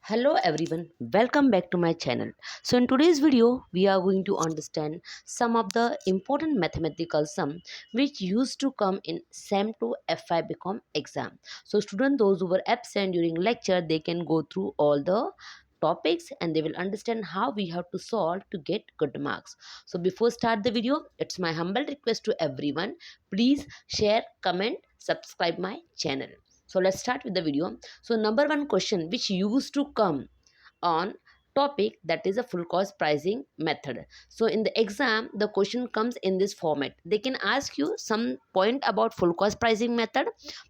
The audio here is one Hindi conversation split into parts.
Hello everyone, welcome back to my channel. So in today's video, we are going to understand some of the important mathematical sum which used to come in SEM to FI BCom exam. So students, those who were absent during lecture, they can go through all the topics and they will understand how we have to solve to get good marks. So before start the video, it's my humble request to everyone, please share, comment, subscribe my channel. So let's start with the video. So number one question which used to come on topic, that is a full cost pricing method. So in the exam the question comes in this format. They can ask you some point about full cost pricing method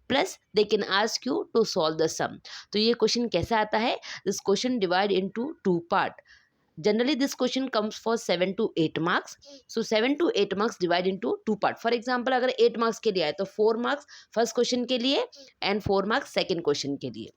plus they can ask you to solve the sum. तो ये क्वेश्चन कैसा आता है? This question divide into two part. Generally this question comes for 7 to 8 marks. So 7 to 8 marks divide into two part. For example अगर 8 marks के लिए आए तो 4 marks first question के लिए and 4 marks second question के लिए.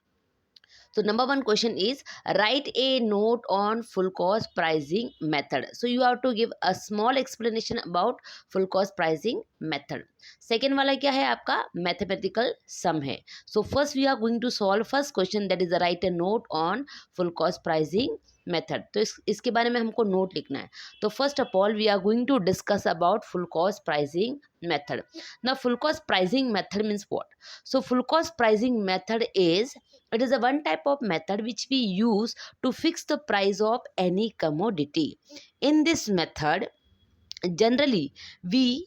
So number one question is write a note on full cost pricing method. So you have to give a small explanation about full cost pricing method. Second वाला क्या है आपका mathematical sum है. So first we are going to solve first question, that is write a note on full cost pricing method. तो इसके बारे में हमको नोट लिखना है. तो first of all we are going to discuss about full cost pricing method. Now full cost pricing method means what? So full cost pricing method is, it is a one type of method which we use to fix the price of any commodity. In this method, generally we,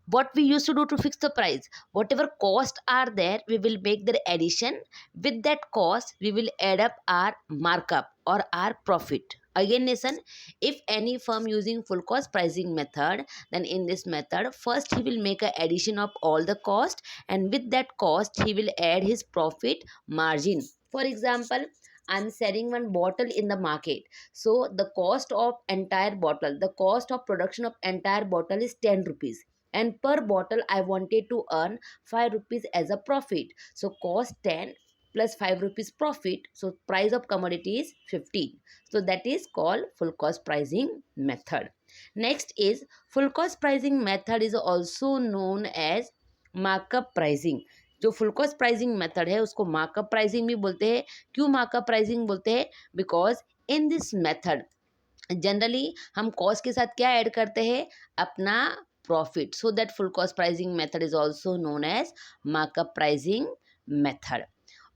what we used to do to fix the price, whatever cost are there, we will make the addition. With that cost, we will add up our markup or our profit. Again listen, if any firm using full cost pricing method, then in this method first he will make a addition of all the cost and with that cost he will add his profit margin. For example, I'm selling one bottle in the market. So the cost of entire bottle, the cost of production of entire bottle is 10 rupees. And per bottle I wanted to earn 5 rupees as a profit. So cost 10 plus 5 rupees profit. So price of commodity is 15. So that is called full cost pricing method. Next is full cost pricing method is also known as markup pricing. जो फुल कॉस्ट प्राइसिंग मेथड है उसको मार्कअप प्राइसिंग भी बोलते हैं. क्यों मार्कअप प्राइसिंग बोलते हैं? Because in this method generally हम कॉस्ट के साथ क्या ऐड करते हैं? अपना profit. So that full cost pricing method is also known as markup pricing method.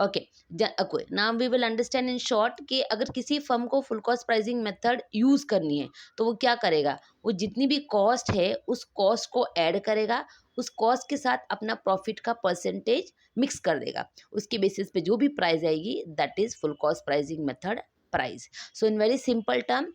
Okay, now we will understand in short कि अगर किसी फर्म को full cost pricing method use करनी है तो वो क्या करेगा? वो जितनी भी कॉस्ट है उस कॉस्ट को ऐड करेगा, उस कॉस्ट के साथ अपना प्रॉफिट का परसेंटेज मिक्स कर देगा. उसके बेसिस पे जो भी प्राइस आएगी that is full cost pricing method price. So in very simple term,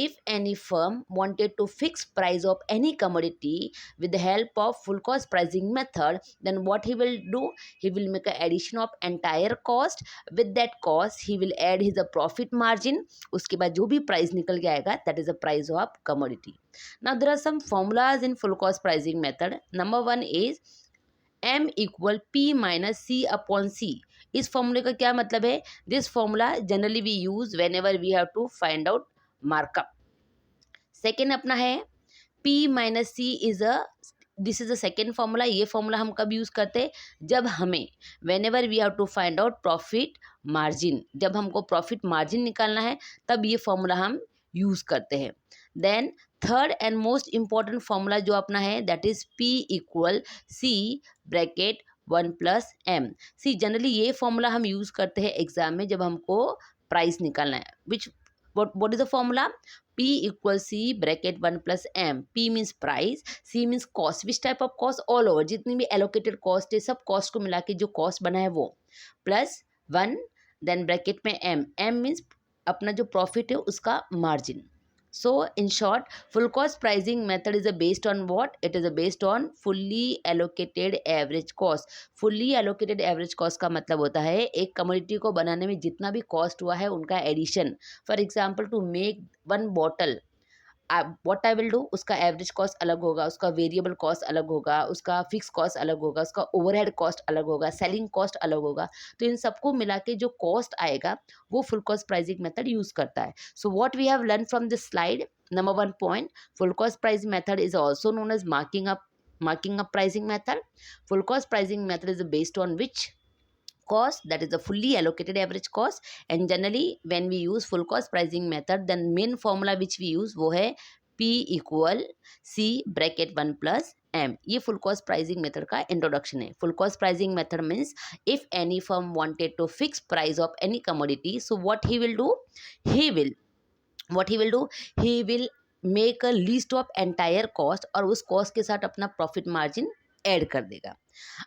if any firm wanted to fix price of any commodity with the help of full cost pricing method, then what he will do? He will make an addition of entire cost. With that cost he will add his profit margin. उसके बाद जो भी price निकल के आएगा that is the price of commodity. Now there are some formulas in full cost pricing method. Number one is M equal P minus C upon C. इस फॉर्मूले का क्या मतलब है? This formula generally we use whenever we have to find out markup. Second अपना है P minus C is a, this is a second formula. ये फॉर्मूला हम कब यूज़ करते हैं? जब हमें whenever we have to find out profit margin, जब हमको प्रॉफिट मार्जिन निकालना है तब ये फॉर्मूला हम यूज़ करते हैं. Then third and most important formula जो अपना है that is P equal C bracket 1 plus M. See generally ये फॉर्मूला हम यूज़ करते हैं एग्जाम में जब हमको प्राइस निकालना है. विच what is the formula? P equals C bracket 1 plus M. P means price, C means cost. Which type of cost? All over, जितनी भी allocated cost है सब cost को मिला के जो cost बना है वो, plus 1 then bracket में M. M means अपना जो profit है उसका margin. So in short, full cost pricing method is based on what? It is based on fully allocated average cost. Fully allocated average cost का मतलब होता है एक कमोडिटी को बनाने में जितना भी कॉस्ट हुआ है उनका addition. For example to make one bottle, what I will do, उसका एवरेज कॉस्ट अलग होगा, उसका वेरिएबल कॉस्ट अलग होगा, उसका फिक्स कॉस्ट अलग होगा, उसका ओवरहेड कॉस्ट अलग होगा, सेलिंग कॉस्ट अलग होगा. तो इन सबको मिला के जो कॉस्ट आएगा वो full cost pricing method use करता है. So what we have learn from this slide, number one point, full cost pricing method is also known as marking up pricing method. Full cost pricing method is based on which? cost, that is the fully allocated average cost. And generally when we use full cost pricing method, then main formula which we use वो है P equal C bracket 1 plus M. ये full cost pricing method का introduction है. Full cost pricing method means if any firm wanted to fix price of any commodity, so what he will do, he will what he will do, he will make a list of entire cost और उस cost के साथ अपना profit margin ऐड कर देगा.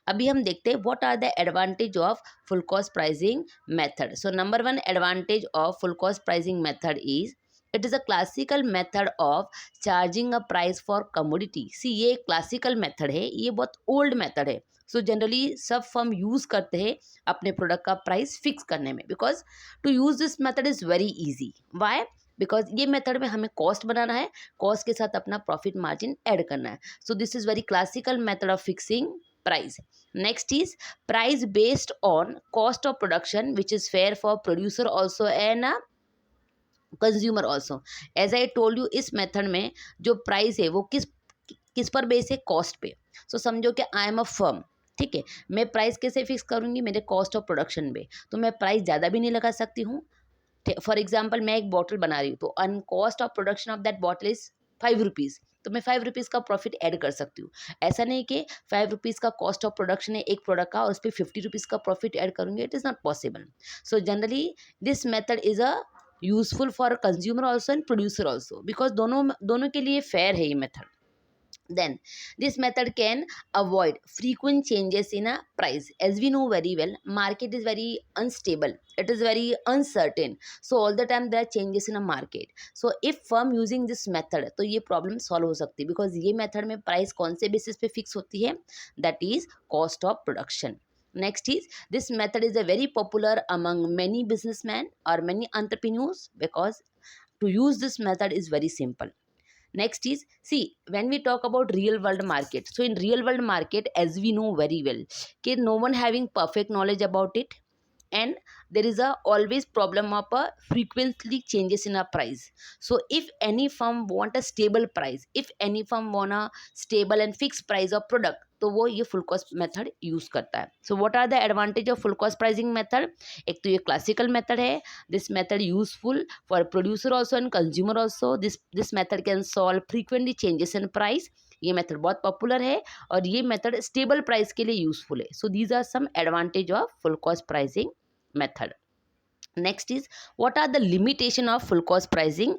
अभी हम देखते हैं what are the advantage of full cost pricing method. So number one advantage of full cost pricing method is it is a classical method of charging a price for commodity. See ये क्लासिकल मेथड है, ये बहुत ओल्ड मेथड है. सो जनरली सब फर्म यूज़ करते हैं अपने प्रोडक्ट का प्राइस फिक्स करने में, because to use this method is very easy. Why? Because ये मेथड में हमें कॉस्ट बनाना है, कॉस्ट के साथ अपना प्रॉफिट मार्जिन ऐड करना है. So this is very classical method of fixing price. Next is price based on cost of production, which is fair for producer also and consumer also. As I told you, इस मेथड में जो प्राइस है वो किस किस पर बेस है, कॉस्ट पे. सो समझो कि आई एम अ फर्म, ठीक है, मैं प्राइस कैसे फिक्स करूँगी, मेरे कॉस्ट ऑफ प्रोडक्शन पे. तो मैं प्राइस ज़्यादा भी नहीं लगा सकती हूँ. फॉर एग्जाम्पल मैं एक बॉटल बना रही हूँ, तो uh cost of production of that bottle is 5 rupees, तो मैं 5 रुपीज़ का प्रॉफिट ऐड कर सकती हूँ. ऐसा नहीं कि 5 रुपीज़ का कॉस्ट ऑफ प्रोडक्शन है एक प्रोडक्ट का और उस पर 50 रुपीज़ का प्रॉफिट ऐड करूँगी. It is not possible. So generally this method is a useful for consumer also and producer also, because दोनों दोनों के लिए फेयर है ये method. Then this method can avoid frequent changes in a price. As we know very well, market is very unstable, it is very uncertain, so all the time there are changes in a market. So if firm using this method, तो ये problem solve हो सकती है, because ये method में price कौन से basis पे fix होती है, that is cost of production. Next is this method is a very popular among many businessmen or many entrepreneurs, because to use this method is very simple. Next is, see, when we talk about real world market, so in real world market, as we know very well, okay, no one having perfect knowledge about it, and there is a always problem of a frequently changes in a price. So if any firm want a stable price, if any firm want a stable and fixed price of product, तो वो ये फुल कॉस्ट मेथड यूज करता है. So what are the advantage of full cost pricing method? एक तो ये क्लासिकल मेथड है. This method useful for producer also and consumer also. This method can solve frequently changes in price. ये मेथड बहुत पॉपुलर है और ये मेथड स्टेबल प्राइस के लिए यूजफुल है. So these are some advantage of full cost pricing method. Next is, what are the limitation of full cost pricing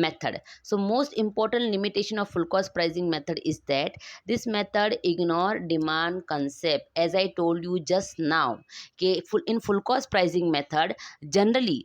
method? So most important limitation of full cost pricing method is that this method ignore demand concept. As I told you just now, in full cost pricing method, generally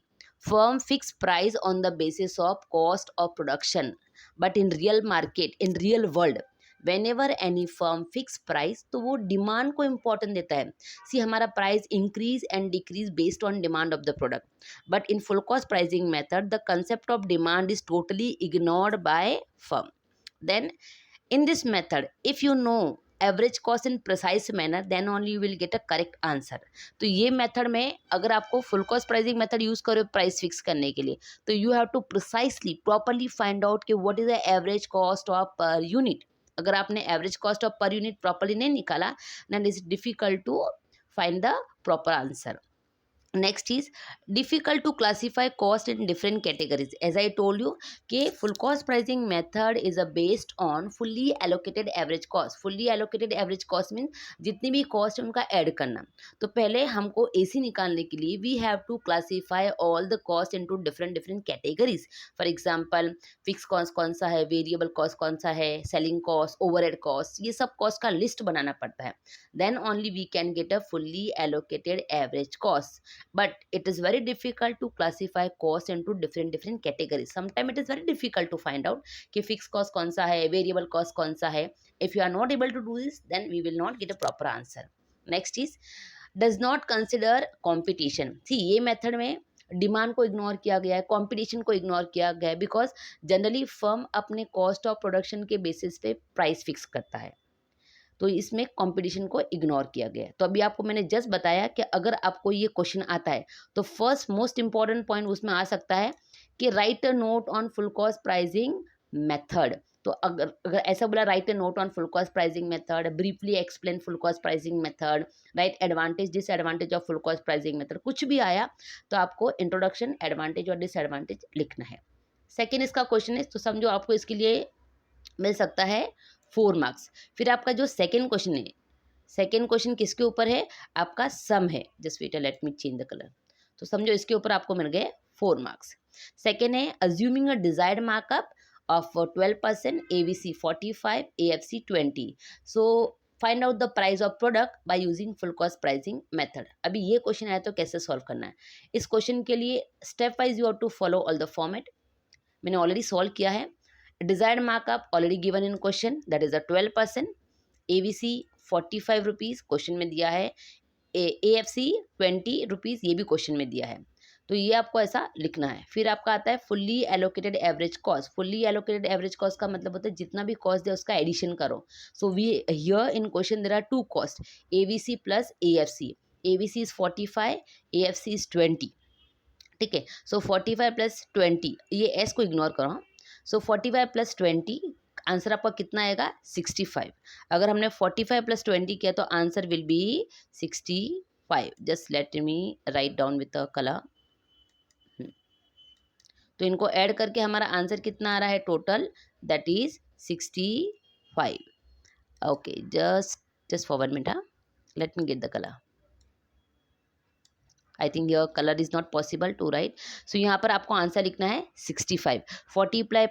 firm fix price on the basis of cost of production, but in real market, in real world, whenever any firm fix price, तो वो डिमांड को इम्पोर्टेंट देता है. सी हमारा price increase and decrease based on demand of the product. But in full cost pricing method the concept of demand is totally ignored by firm. Then in this method, if you know average cost in precise manner, then only you will get a correct answer. तो ये मेथड में अगर आपको full cost pricing method use करो प्राइस फिक्स करने के लिए, तो you have to precisely properly find out कि what is the average cost of per unit. अगर आपने average cost of per unit properly नहीं निकाला, then it's difficult to find the proper answer. Next is difficult to classify cost in different categories. As I told you कि full cost pricing method is a based on fully allocated average cost. Fully allocated average cost means जितनी भी cost है उनका ऐड करना. तो पहले हमको AC निकालने के लिए we have to classify all the cost into different categories. For example, fixed cost कौन सा है, variable cost कौन सा है, selling cost, overhead cost, ये सब cost का list बनाना पड़ता है. Then only we can get a fully allocated average cost. But it is very difficult to classify cost into different categories. Sometimes it is very difficult to find out कि fixed cost कौन सा है, variable cost कौन सा है. If you are not able to do this, then we will not get a proper answer. Next is does not consider competition. See ये method में डिमांड को इग्नोर किया गया है, कंपटीशन को इग्नोर किया गया है, बिकॉज जनरली फर्म अपने कॉस्ट ऑफ प्रोडक्शन के बेसिस पे प्राइस फिक्स करता है. तो इसमें कंपटीशन को इग्नोर किया गया है. तो अभी आपको मैंने जस्ट बताया कि अगर आपको ये क्वेश्चन आता है तो फर्स्ट मोस्ट इंपॉर्टेंट पॉइंट उसमें आ सकता है कि right a note on full cost pricing method. तो अगर अगर ऐसा बोला right A note on full cost pricing method, briefly explain full cost pricing method, right advantage disadvantage of full cost pricing method, कुछ भी आया तो आपको इंट्रोडक्शन, एडवांटेज और डिसएडवांटेज लिखना है। सेकेंड इसका क्वेश्चन है, तो समझो आपको इसके लिए मिल सकता है 4 मार्क्स। फिर आपका जो सेकेंड क्वेश्चन है, सेकेंड क्वेश्चन किसके ऊपर है, आपका सम है। Just wait, let me change the colour. तो समझो इसके ऊपर आपको मिल गए 4 मार्क्स। सेकेंड है assuming a desired markup of 12%, AVC 45, AFC 20. So find out the price of product by using full cost pricing method. अभी ये क्वेश्चन आया तो कैसे सॉल्व करना है। इस क्वेश्चन के लिए step wise you have to follow all the format. मैंने ऑलरेडी सॉल्व किया है। Desired markup already given in question, that is a 12%, AVC 45 rupees question में दिया है, AFC 20 रुपीज़ ये भी क्वेश्चन में दिया है। तो ये आपको ऐसा लिखना है। फिर आपका आता है fully allocated average cost. Fully allocated average cost का मतलब होता है जितना भी कॉस्ट दिया उसका एडिशन करो। So we here in question there are 2 cost, AVC plus AFC। AVC is 45, AFC is 20। ठीक है, सो 45 प्लस 20, ये एस को इग्नोर करो। सो 45 प्लस 20, आंसर आपका कितना आएगा 65। अगर हमने 45 प्लस 20 किया तो answer will B 65। Just let me write down with a colour. तो इनको ऐड करके हमारा आंसर कितना आ रहा है total, that is 65। Okay, just for 1 minute, let me get the colour. I think your colour is not possible to write. So यहाँ पर आपको आंसर लिखना है 65। 45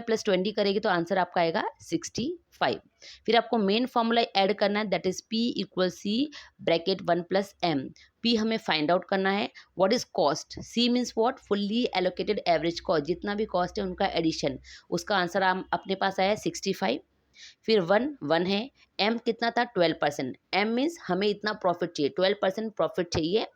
प्लस 20 करेगी तो आंसर आपका आएगा 65। फिर आपको मेन फॉर्मूला ऐड करना है, that is P equal C bracket 1 plus M। P हमें फाइंड आउट करना है। What is cost, C means what, fully allocated average cost, जितना भी कॉस्ट है उनका एडिशन, उसका आंसर अपने पास आया 65। फिर 1 है, M कितना था 12%, M मीन्स हमें इतना प्रॉफिट चाहिए, 12% प्रॉफिट चाहिए,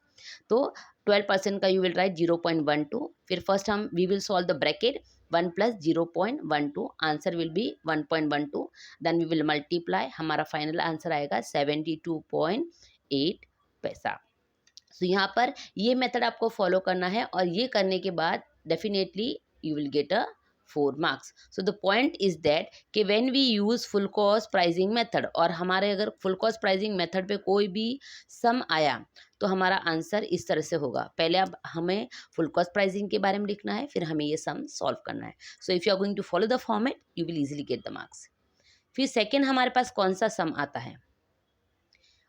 तो 12% का यू विल राइट 0.12। फिर फर्स्ट हम we will solve the bracket 1 plus 0.12, answer will be 1.12, then we will multiply, हमारा फाइनल आंसर आएगा 72.8 पैसा। सो यहाँ पर ये मेथड आपको फॉलो करना है और ये करने के बाद definitely you will get a 4 marks. So the point is that कि when we use full cost pricing method, और हमारे अगर फुल कॉस्ट प्राइसिंग मेथड पे कोई भी सम आया तो हमारा आंसर इस तरह से होगा। पहले अब हमें फुल कॉस्ट प्राइसिंग के बारे में लिखना है, फिर हमें ये सम सॉल्व करना है। So if you are going to follow the format you will easily get the marks. फिर सेकेंड हमारे पास कौन सा सम आता है,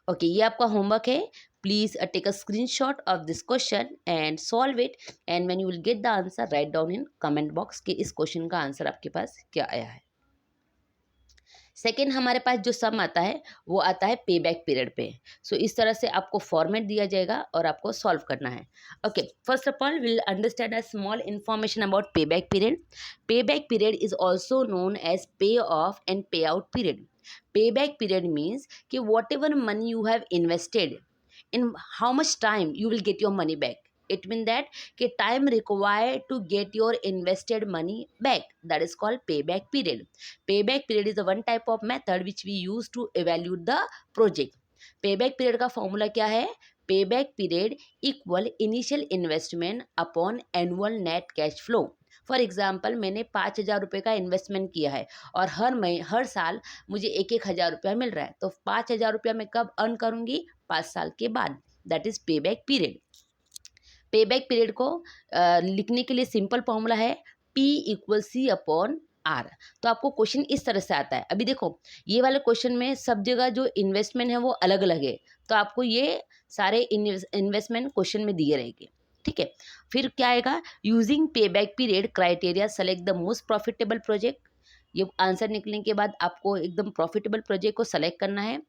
ओके ये आपका होमवर्क है। Please take a screenshot of this question and solve it, and when you will get the answer write down in comment box कि इस क्वेश्चन का आंसर आपके पास क्या आया है। सेकेंड हमारे पास जो सम आता है वो आता है पे बैक पीरियड पे। सो इस तरह से आपको फॉर्मेट दिया जाएगा और आपको सॉल्व करना है। Okay, first of all will understand a small information about pay back period. Pay back period is also known as pay off and pay out period. Payback period means कि whatever money you have invested, in how much time you will get your money back. It means that कि time required to get your invested money back, that is called payback period. Payback period is the one type of method which we use to evaluate the project. Payback period का formula क्या है, payback period equal initial investment upon annual net cash flow. For example मैंने 5,000 रुपये का इन्वेस्टमेंट किया है और हर साल मुझे 1,000 रुपया मिल रहा है, तो 5,000 रुपया मैं कब अर्न करूँगी, 5 साल के बाद, दैट इज़ पे back period. Pay back period को लिखने के लिए सिंपल फॉर्मूला है P equal C upon R। तो आपको क्वेश्चन इस तरह से आता है। अभी देखो ये वाले क्वेश्चन में सब जगह जो इन्वेस्टमेंट है वो अलग अलग है, तो आपको ये सारे इन्वेस्टमेंट क्वेश्चन में दिए रहेंगे। ठीक है, फिर क्या आएगा, using pay back period criteria select the most profitable project. ये आंसर निकलने के बाद आपको एकदम प्रॉफिटेबल प्रोजेक्ट को सेलेक्ट करना है,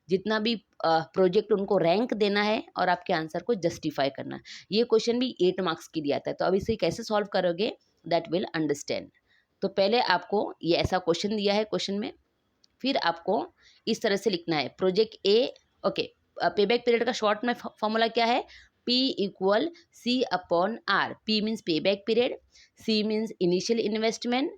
जितना भी प्रोजेक्ट उनको रैंक देना है और आपके आंसर को जस्टिफाई करना है। ये क्वेश्चन भी 8 मार्क्स के लिए आता है, तो अब इसे कैसे सॉल्व करोगे दैट विल अंडरस्टैंड। तो पहले आपको ये ऐसा क्वेश्चन दिया है, क्वेश्चन में फिर आपको इस तरह से लिखना है project A. Okay, pay back period का शॉर्ट में फॉर्मूला क्या है, P equal C upon R। P means pay back period, C means initial investment,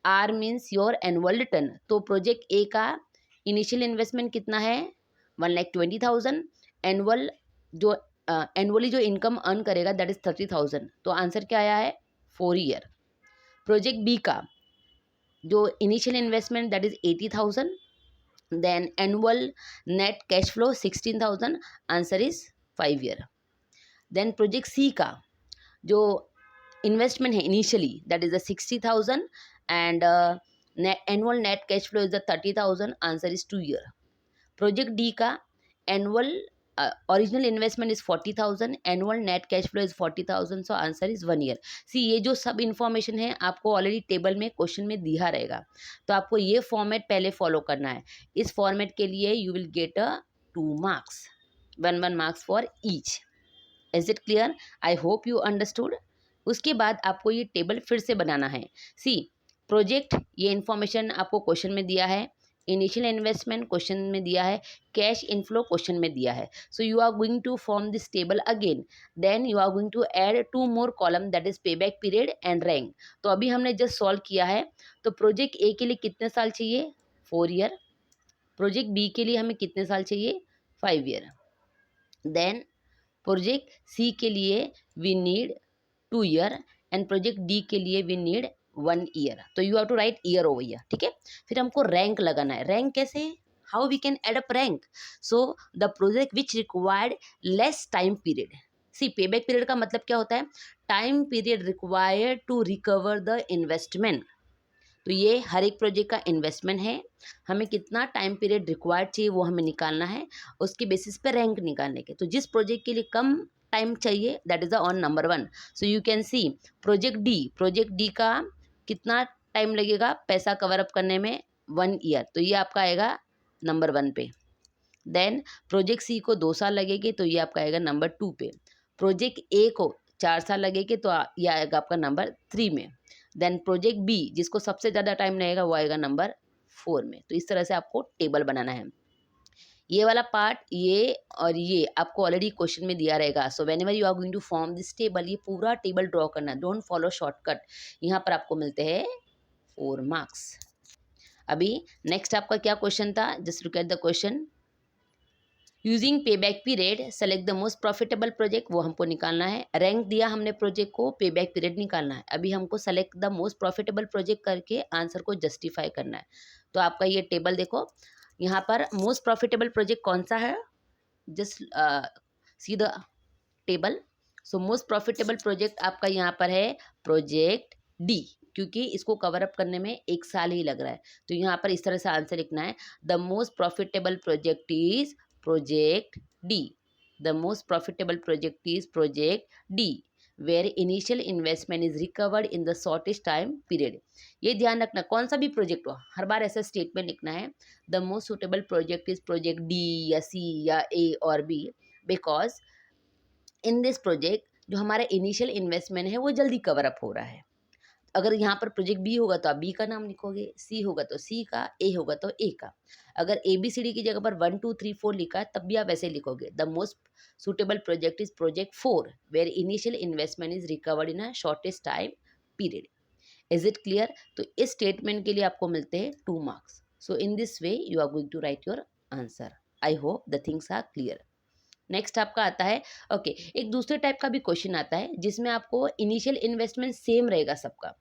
R means your annual return. तो प्रोजेक्ट ए का इनिशियल इन्वेस्टमेंट कितना है 1,20,000, एनुअल जो एनुअली जो इनकम अर्न करेगा दैट इज 30,000, तो आंसर क्या आया है 4 ईयर। प्रोजेक्ट बी का जो initial investment that is 80,000, then annual net cash flow 16,000, answer is 5 year. Then project C का जो इन्वेस्टमेंट है initially that is the 60,000 and annual net cash flow is the 30,000, answer is 2 year. Project D का annual original investment is 40,000, annual net cash flow is 40,000, so answer is 1 year. See ये जो सब इन्फॉर्मेशन है आपको ऑलरेडी टेबल में क्वेश्चन में दिया रहेगा, तो आपको ये फॉर्मेट पहले फॉलो करना है। इस फॉर्मेट के लिए you will get a 2 marks, 1 marks for each. Is it clear? I hope you understood. उसके बाद आपको ये टेबल फिर से बनाना है। सी प्रोजेक्ट, ये इन्फॉर्मेशन आपको क्वेश्चन में दिया है, इनिशियल इन्वेस्टमेंट क्वेश्चन में दिया है, कैश इनफ्लो क्वेश्चन में दिया है। So you are going to form this table again, then you are going to add 2 more column that is pay back period and rank. तो अभी हमने जस्ट सॉल्व किया है, तो प्रोजेक्ट ए के लिए कितने साल चाहिए? 4 ईयर। प्रोजेक्ट बी के लिए हमें कितने साल चाहिए? 5 ईयर। देन प्रोजेक्ट सी के लिए we need 2 year and project D के लिए वी नीड 1 ईयर। तो you have to write year over year, ठीक है। फिर हमको रैंक लगाना है। रैंक कैसे? How we can add up rank? So the project which required less time period. See payback period का मतलब क्या होता है? Time period required to recover the investment. तो ये हर एक प्रोजेक्ट का इन्वेस्टमेंट है, हमें कितना टाइम पीरियड रिक्वायर्ड चाहिए वो हमें निकालना है, उसके बेसिस पे रैंक निकालने के। तो जिस प्रोजेक्ट के लिए कम टाइम चाहिए that is the on number 1। So you can C project D का कितना टाइम लगेगा पैसा कवर अप करने में? 1 ईयर, तो ये आपका आएगा नंबर 1 पे। देन प्रोजेक्ट सी को 2 साल लगेंगे, तो ये आपका आएगा नंबर 2 पे। प्रोजेक्ट ए को 4 साल लगेंगे, तो ये आएगा आपका नंबर 3 में। देन प्रोजेक्ट बी जिसको सबसे ज़्यादा टाइम लगेगा वो आएगा नंबर 4 में। तो इस तरह से आपको टेबल बनाना है। ये वाला पार्ट, ये और ये आपको ऑलरेडी क्वेश्चन में दिया रहेगा। So whenever you are going to form this table, ये पूरा टेबल ड्रॉ करना, डोंट फॉलो शॉर्टकट। यहाँ पर आपको मिलते हैं 4 मार्क्स। अभी नेक्स्ट आपका क्या क्वेश्चन था? Just look at the question. Using pay back period select the most profitable project, वो हमको निकालना है। रैंक दिया हमने प्रोजेक्ट को, पे बैक पीरियड निकालना है। अभी हमको select the most profitable project करके आंसर को जस्टिफाई करना है। तो आपका ये टेबल देखो, यहाँ पर मोस्ट प्रॉफिटेबल प्रोजेक्ट कौन सा है? Just see the table. So most profitable project आपका यहाँ पर है प्रोजेक्ट डी, क्योंकि इसको कवर अप करने में 1 साल ही लग रहा है। तो यहाँ पर इस तरह से आंसर लिखना है, the most profitable project is project D. The most profitable project is project D where initial investment is recovered in the shortest time period. ये ध्यान रखना, कौन सा भी प्रोजेक्ट हो हर बार ऐसा स्टेटमेंट लिखना है, the most suitable project is project D या सी या ए और B, because in this project जो हमारा इनिशियल इन्वेस्टमेंट है वो जल्दी कवर अप हो रहा है। अगर यहाँ पर प्रोजेक्ट बी होगा तो आप बी का नाम लिखोगे, सी होगा तो सी का, ए होगा तो ए का। अगर ए बी सी डी की जगह पर 1 2 3 4 लिखा है तब भी आप ऐसे लिखोगे, the most suitable project is project 4 where initial investment is recovered in a shortest time period. Is it clear? तो इस स्टेटमेंट के लिए आपको मिलते हैं 2 marks. So in this way you are going to write your answer. I hope the things are clear. Next आपका आता है, ओके, एक दूसरे टाइप का भी क्वेश्चन आता है जिसमें आपको इनिशियल इन्वेस्टमेंट सेम रहेगा सबका,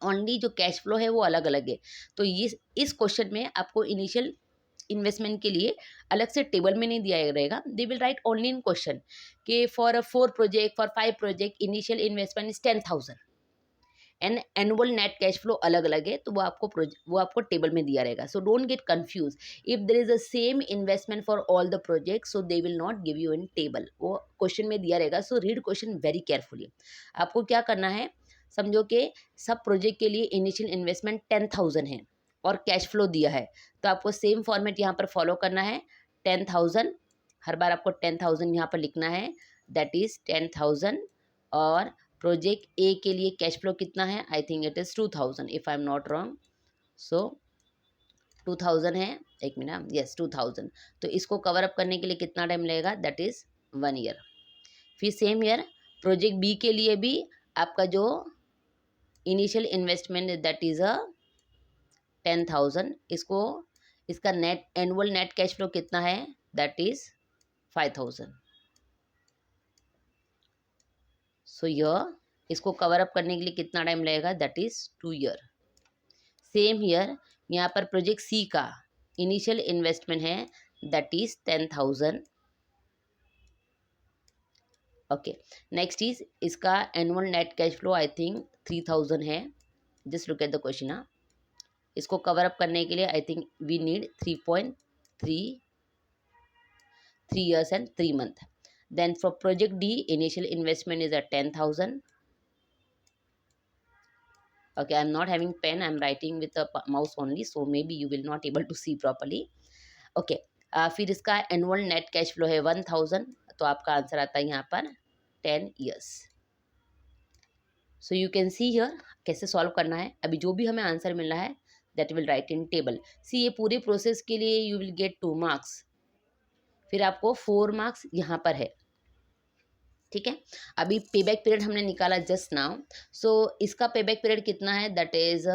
ओनली जो कैश फ्लो है वो अलग अलग है। तो ये इस क्वेश्चन में आपको इनिशियल इन्वेस्टमेंट के लिए अलग से टेबल में नहीं दिया रहेगा, they will write only in question कि for 4 project, for 5 project initial investment is 10,000 and annual net cash flow अलग अलग है, तो वो आपको टेबल में दिया रहेगा। So don't get confuse, if there is a same investment for all the project so they will not give you in table, वो क्वेश्चन में दिया रहेगा। So read question very carefully. आपको क्या करना है, समझो कि सब प्रोजेक्ट के लिए इनिशियल इन्वेस्टमेंट 10,000 है और कैश फ्लो दिया है, तो आपको सेम फॉर्मेट यहाँ पर फॉलो करना है। 10,000, हर बार आपको 10,000 यहाँ पर लिखना है, दैट इज 10,000। और प्रोजेक्ट ए के लिए कैश फ्लो कितना है? I think it is 2,000 if I am not wrong. So 2,000 है, एक मिनट, यस 2,000। तो इसको कवर अप करने के लिए कितना टाइम लगेगा? That is 1 year. फिर सेम ईयर प्रोजेक्ट बी के लिए भी आपका जो initial investment that is a 10,000, इसको इसका net annual net cash flow कितना है? That is 5,000। सो यह इसको कवर अप करने के लिए कितना टाइम लगेगा? That is 2 year. Same here, यहाँ पर प्रोजेक्ट सी का इनिशियल इन्वेस्टमेंट है that is 10,000. Okay, next is इसका annual net cash flow I think 3,000 है. Just look at the question. हाँ, इसको कवर अप करने के लिए I think we need 3.3 years and 3 months. Then for project D, initial investment is at 10,000. Okay, I'm not having pen, I'm writing with a mouse only, so maybe you will not able to see properly. Okay, फिर इसका एनुअल नेट कैश फ्लो है 1,000, तो आपका आंसर आता है यहाँ पर 10 years. So you can see here कैसे सॉल्व करना है. अभी जो भी हमें आंसर मिल रहा है that will write in table. See ये पूरे प्रोसेस के लिए यू विल गेट 2 marks, फिर आपको 4 marks यहाँ पर है. ठीक है, अभी पेबैक पीरियड हमने निकाला जस्ट नाउ. सो इसका पेबैक पीरियड कितना है that is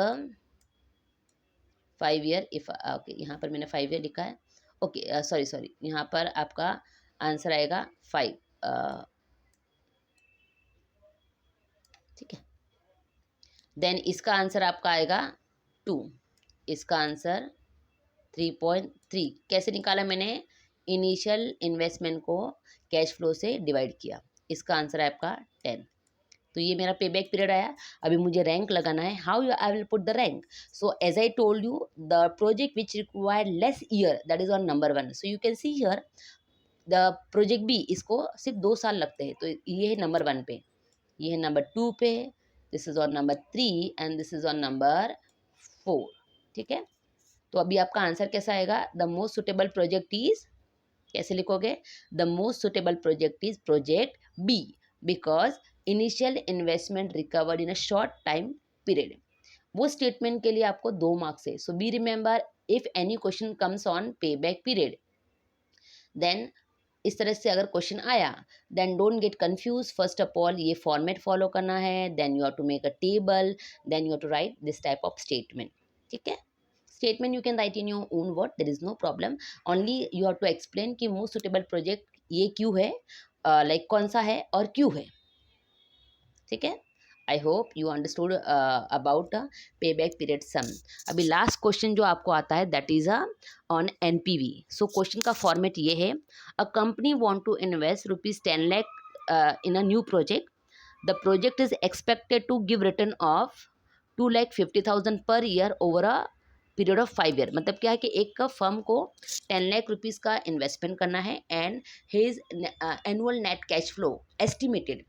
5 year. If okay, यहाँ पर मैंने 5 year लिखा है. ओके, सॉरी, यहाँ पर आपका आंसर आएगा 5. ठीक है, देन इसका आंसर आपका आएगा 2. इसका आंसर 3.3. कैसे निकाला मैंने? इनिशियल इन्वेस्टमेंट को कैश फ्लो से डिवाइड किया. इसका आंसर है आपका 10. तो ये मेरा पे बैक पीरियड आया. अभी मुझे रैंक लगाना है. How I will put the rank? So as I told you, the project which require less year that is on number 1. So you can see here the project B, इसको सिर्फ 2 साल लगते हैं, तो ये है नंबर 1 पे, ये है नंबर 2 पे, this is on number 3 and this is on number 4. ठीक है, तो अभी आपका आंसर कैसा आएगा? The most suitable project is, कैसे लिखोगे? The most suitable project is project B because initial investment recovered in a short time period. वो स्टेटमेंट के लिए आपको 2 मार्क्स है. So be remember, if any question comes on pay back period, then इस तरह से अगर क्वेश्चन आया, then don't get confuse. First of all ये फॉर्मेट फॉलो करना है, then you have to make a table, then you have to write this type of statement. ठीक है, statement you can write in your own word, there is no problem. Only you have to explain कि मोस्ट सुटेबल प्रोजेक्ट ये क्यों है, लाइक कौन सा है और क्यों है. ठीक है, I hope you understood about pay back period sum. अभी लास्ट क्वेश्चन जो आपको आता है that is on NPV. So question का फॉर्मेट ये है, a company want to invest ₹10 lakh in a new project. The project is expected to give return of 2,50,000 per year over a period of 5 year. मतलब क्या है कि एक फर्म को 10 लाख रुपीज़ का इन्वेस्टमेंट करना है and his annual net cash flow estimated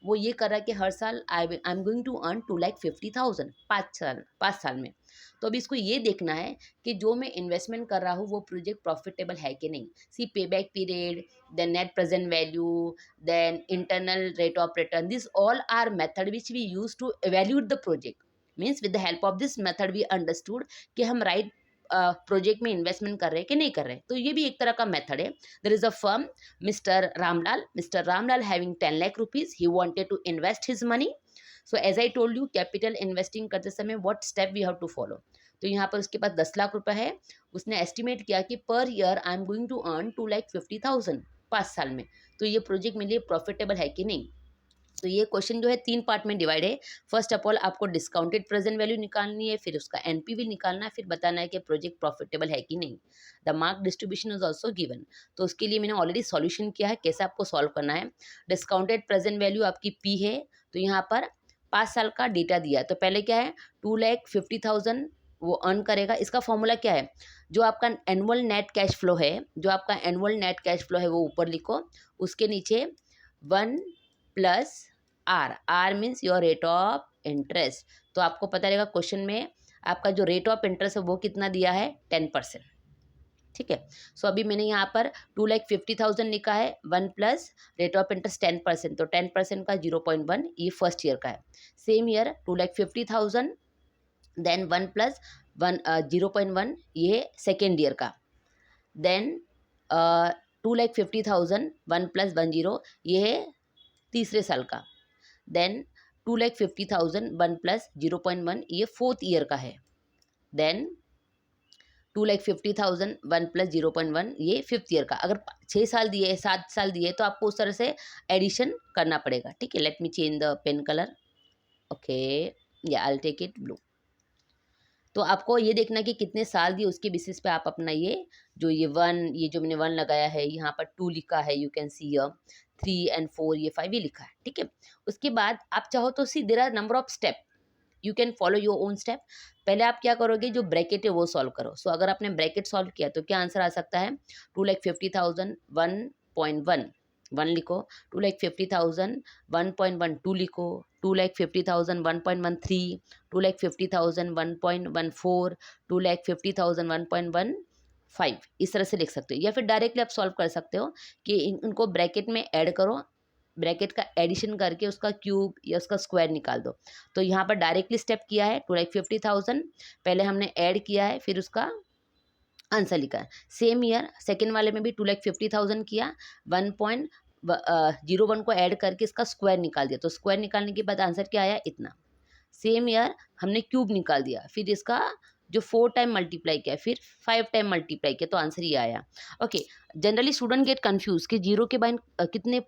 वो ये कर रहा है कि हर साल I am going to earn 2,50,000 5 साल में. तो अभी इसको ये देखना है कि जो मैं इन्वेस्टमेंट कर रहा हूँ वो प्रोजेक्ट प्रॉफिटेबल है कि नहीं. See pay back period, then net present value, then internal rate of return, this all are method which we use to evaluate the project. Means with the help of this method we understood कि हम राइट प्रोजेक्ट में इन्वेस्टमेंट कर रहे हैं कि नहीं कर रहे हैं. तो ये भी एक तरह का मेथड है. There is a firm mister Ramlal having 10 lakh rupees. He wanted to invest his money. So as I told you, capital investing करते समय what step we have to follow. तो यहाँ पर उसके पास 10 लाख रुपए है. उसने एस्टिमेट किया कि per year I am going to earn 2,50,000 5 साल में. तो ये प्रोजेक्ट मेरे लिए प्रॉफिटेबल है कि नहीं. तो ये क्वेश्चन जो है 3 पार्ट में डिवाइड है. फर्स्ट ऑफ ऑल आपको डिस्काउंटेड प्रेजेंट वैल्यू निकालनी है, फिर उसका एनपीवी निकालना है, फिर बताना है कि प्रोजेक्ट प्रॉफिटेबल है कि नहीं. The mark distribution is also given. तो उसके लिए मैंने ऑलरेडी सॉल्यूशन किया है कैसे आपको सॉल्व करना है. डिस्काउंटेड प्रेजेंट वैल्यू आपकी पी है, तो यहाँ पर 5 साल का डेटा दिया है. तो पहले क्या है, 2,50,000 वो अर्न करेगा. इसका फॉर्मूला क्या है, जो आपका एनुअल नेट कैश फ्लो है, जो आपका एनुअल नेट कैश फ्लो है वो ऊपर लिखो, उसके नीचे 1 plus R means your rate of interest. तो आपको पता रहेगा क्वेश्चन में आपका जो रेट ऑफ इंटरेस्ट है वो कितना दिया है, 10%. ठीक है, सो अभी मैंने यहाँ पर 2,50,000 लिखा है, 1 प्लस रेट ऑफ इंटरेस्ट 10%, तो 10% का 0.1 ये फर्स्ट ईयर का है. सेम ईयर 2,50,000 देन 1 प्लस 0.1 ये सेकेंड ईयर का. देन 2,50,000 1 प्लस 10 ये है तीसरे साल का. देन 2,50,000 1 प्लस 0.1 ये फोर्थ ईयर का है. देन 2,50,000 1 प्लस 0.1 ये फिफ्थ ईयर का. अगर 6 साल दिए 7 साल दिए तो आपको उस तरह से एडिशन करना पड़ेगा. ठीक है, let me change the pen colour. Okay, या I will take it blue. तो आपको ये देखना कि कितने साल दिए, उसके बेसिस पे आप अपना ये जो मैंने 1 लगाया है, यहाँ पर 2 लिखा है, you can see here 3 and 4, ये 5 ये लिखा है, ठीक है। उसके बाद आप चाहो तो see there are number of step, you can follow your own step. पहले आप क्या करोगे, जो ब्रैकेट है वो सॉल्व करो। सो अगर आपने ब्रैकेट सॉल्व किया तो क्या आंसर आ सकता है, 2,50,000 1.1 1 लिखो, 2,50,000 1.1 2 लिखो, 2,50,000 1.13, 2,50,000 1.14, 2,50,000 1.15, इस तरह से लिख सकते हो। या फिर डायरेक्टली आप सॉल्व कर सकते हो कि इनको ब्रैकेट में ऐड करो, ब्रैकेट का एडिशन करके उसका क्यूब या उसका स्क्वायर निकाल दो। तो यहाँ पर डायरेक्टली स्टेप किया है, 2,50,000 पहले हमने ऐड किया है, फिर उसका आंसर लिखा है। सेम ईयर सेकेंड वाले में भी 2,50,000 किया, 1.01 को ऐड करके इसका स्क्वायर निकाल दिया, तो स्क्वायर निकालने के बाद आंसर क्या आया, इतना। सेम ईयर हमने क्यूब निकाल दिया, फिर इसका जो 4 टाइम मल्टीप्लाई किया, फिर 5 टाइम मल्टीप्लाई किया, तो आंसर ये आया। Okay, generally student get confuse कि जीरो के बाद कितने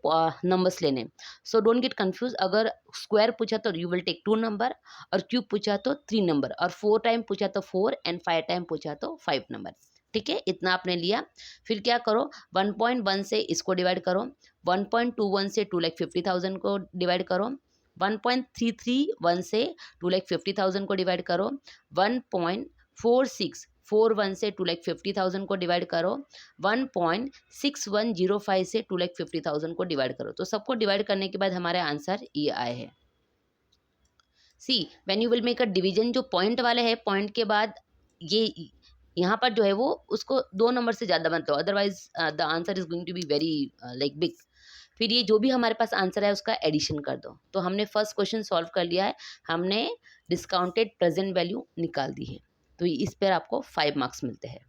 नंबर्स लेने। सो डोंट गेट कंफ्यूज, अगर स्क्वायर पूछा तो यू विल टेक 2 नंबर, और क्यूब पूछा तो 3 नंबर, और 4 टाइम पूछा तो 4 एंड 5 टाइम पूछा तो 5 नंबर, ठीक है। इतना आपने लिया, फिर क्या करो, 1.1 से इसको डिवाइड करो, 1.21 से 2,50,000 को डिवाइड करो, 1.331 से 2,50,000 को डिवाइड करो, 1.4641 से 2,50,000 को डिवाइड करो, 1.6105 से 2,50,000 को डिवाइड करो। तो सबको डिवाइड करने के बाद हमारे आंसर ये आए हैं। See when you will make a division, जो पॉइंट वाले हैं, पॉइंट के बाद ये यहाँ पर जो है वो उसको 2 नंबर से ज़्यादा मत लो, otherwise the answer is going to be very like big. फिर ये जो भी हमारे पास आंसर है उसका एडिशन कर दो। तो हमने फर्स्ट क्वेश्चन सॉल्व कर लिया है, हमने डिस्काउंटेड प्रेजेंट वैल्यू निकाल दी है, तो इस पर आपको 5 मार्क्स मिलते हैं।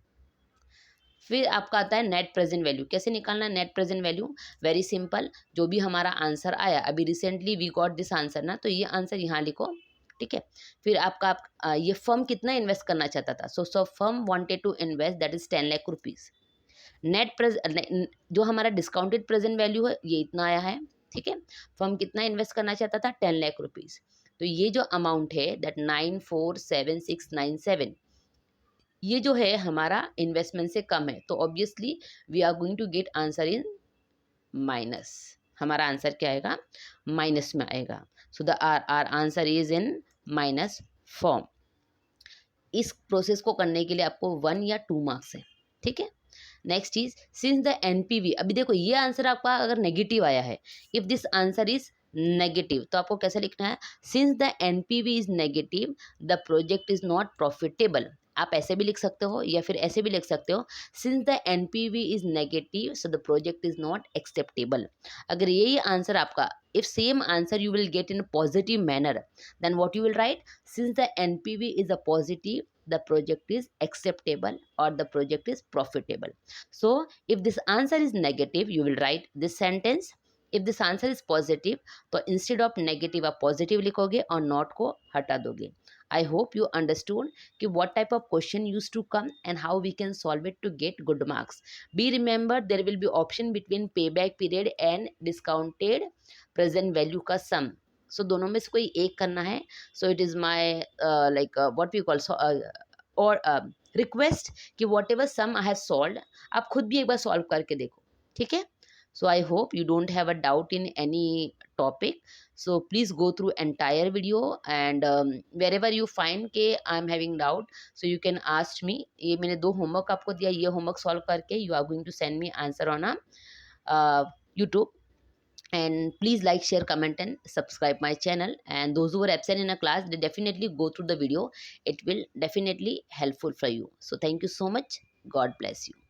फिर आपका आता है नेट प्रेजेंट वैल्यू। कैसे निकालना है net present value, very simple, जो भी हमारा आंसर आया, अभी recently we got this answer ना, तो ये आंसर यहाँ लिखो, ठीक है। फिर ये फर्म कितना इन्वेस्ट करना चाहता था, so firm wanted to invest that is 10 lakh rupees. जो हमारा डिस्काउंटेड प्रेजेंट वैल्यू है ये इतना आया है, ठीक है। फर्म कितना इन्वेस्ट करना चाहता था, 10 लाख रुपीज़। तो ये जो अमाउंट है दैट 947697, ये जो है हमारा इन्वेस्टमेंट से कम है, तो obviously we are going to get answer in minus. हमारा आंसर क्या आएगा, माइनस में आएगा। So the our answer is in minus form. इस प्रोसेस को करने के लिए आपको 1 या 2 मार्क्स है, ठीक है। Next is since the NPV, अभी देखो ये आंसर आपका अगर नेगेटिव आया है, if this answer is negative, तो आपको कैसे लिखना है, since the NPV is negative the project is not profitable. आप ऐसे भी लिख सकते हो या फिर ऐसे भी लिख सकते हो, since the NPV is negative so the project is not acceptable. अगर ये आंसर आपका, if same answer you will get in a positive manner, then what you will write, since the npv is a positive the project is acceptable or the project is profitable. So if this answer is negative you will write this sentence, if this answer is positive तो instead of negative आप positive लिखोगे और not को हटा दोगे। I hope you understood कि what type of question used to come and how we can solve it to get good marks. Be remember there will be option between payback period and discounted present value का सम। सो दोनों में से कोई एक करना है। So it is my like what we call और रिक्वेस्ट कि whatever sum I have solve, आप खुद भी एक बार सॉल्व करके देखो, ठीक है। So I hope you don't have a doubt in any topic, so please go through entire video and wherever you find के I am having doubt so you can ask me। ये मैंने 2 होमवर्क आपको दिया, ये होमवर्क सॉल्व करके you are going to send me answer on a YouTube। And please like, share, comment and subscribe my channel, and those who are absent in a class they definitely go through the video, it will definitely helpful for you. So thank you so much, god bless you.